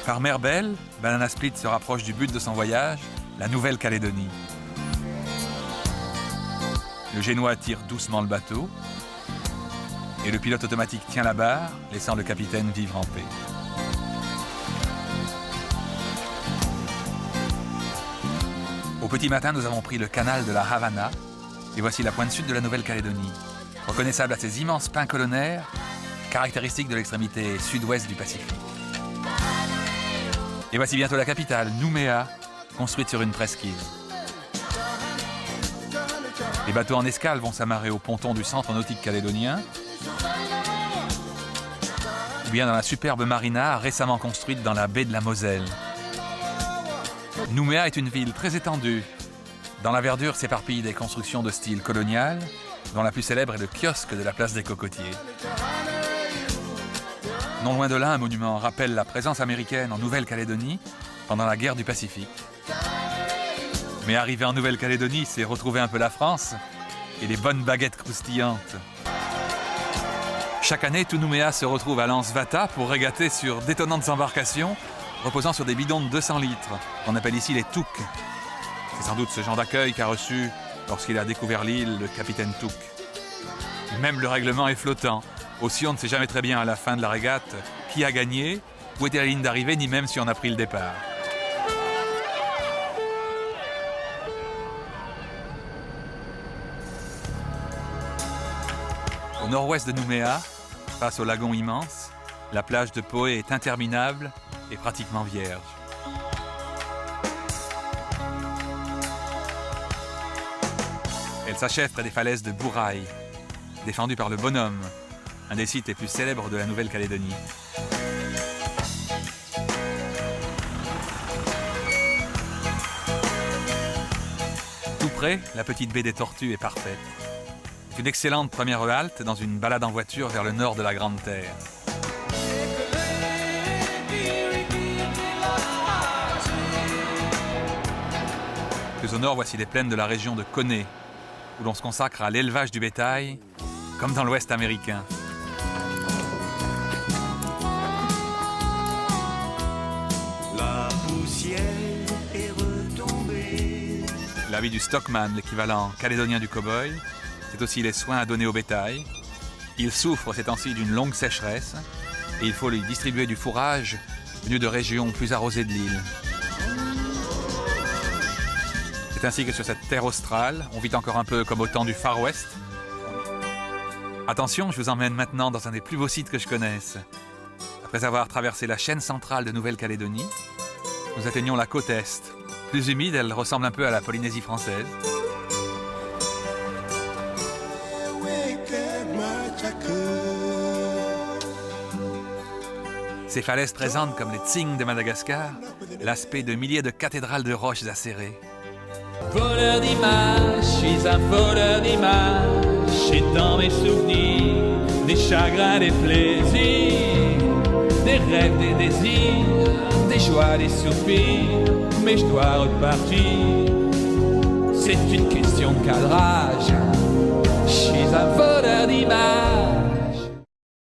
Par mer belle, Banana Split se rapproche du but de son voyage, la Nouvelle-Calédonie. Le Génois tire doucement le bateau et le pilote automatique tient la barre, laissant le capitaine vivre en paix. Au petit matin, nous avons pris le canal de la Havana et voici la pointe sud de la Nouvelle-Calédonie, reconnaissable à ses immenses pins colonnaires, caractéristiques de l'extrémité sud-ouest du Pacifique. Et voici bientôt la capitale, Nouméa, construite sur une presqu'île. Les bateaux en escale vont s'amarrer au ponton du centre nautique calédonien ou bien dans la superbe marina récemment construite dans la baie de la Moselle. Nouméa est une ville très étendue. Dans la verdure s'éparpillent des constructions de style colonial, dont la plus célèbre est le kiosque de la place des Cocotiers. Non loin de là, un monument rappelle la présence américaine en Nouvelle-Calédonie pendant la guerre du Pacifique. Mais arriver en Nouvelle-Calédonie, c'est retrouver un peu la France et les bonnes baguettes croustillantes. Chaque année, tout Nouméa se retrouve à Lance-Vata pour régater sur d'étonnantes embarcations reposant sur des bidons de 200 litres, qu'on appelle ici les touks. C'est sans doute ce genre d'accueil qu'a reçu, lorsqu'il a découvert l'île, le capitaine Touk. Même le règlement est flottant. Aussi, on ne sait jamais très bien à la fin de la régate qui a gagné, où était la ligne d'arrivée, ni même si on a pris le départ. Au nord-ouest de Nouméa, face au lagon immense, la plage de Poé est interminable et pratiquement vierge. Elle s'achève près des falaises de Bouraï, défendues par le Bonhomme, un des sites les plus célèbres de la Nouvelle-Calédonie. Tout près, la petite baie des Tortues est parfaite. C'est une excellente première halte dans une balade en voiture vers le nord de la Grande Terre. Plus au nord, voici les plaines de la région de Koné, où l'on se consacre à l'élevage du bétail, comme dans l'Ouest américain. La poussière est retombée. La vie du stockman, l'équivalent calédonien du cow-boy, c'est aussi les soins à donner au bétail. Il souffre ces temps-ci d'une longue sécheresse et il faut lui distribuer du fourrage venu de régions plus arrosées de l'île. C'est ainsi que sur cette terre australe, on vit encore un peu comme au temps du Far West. Attention, je vous emmène maintenant dans un des plus beaux sites que je connaisse. Après avoir traversé la chaîne centrale de Nouvelle-Calédonie, nous atteignons la côte Est. Plus humide, elle ressemble un peu à la Polynésie française. Ces falaises présentent, comme les Tsing de Madagascar, l'aspect de milliers de cathédrales de roches acérées. Voleur d'images, je suis un voleur d'images, et dans mes souvenirs, des chagrins, des plaisirs, des rêves, des désirs, des joies, des soupirs, mais je dois repartir. C'est une question de cadrage, je suis un voleur d'images.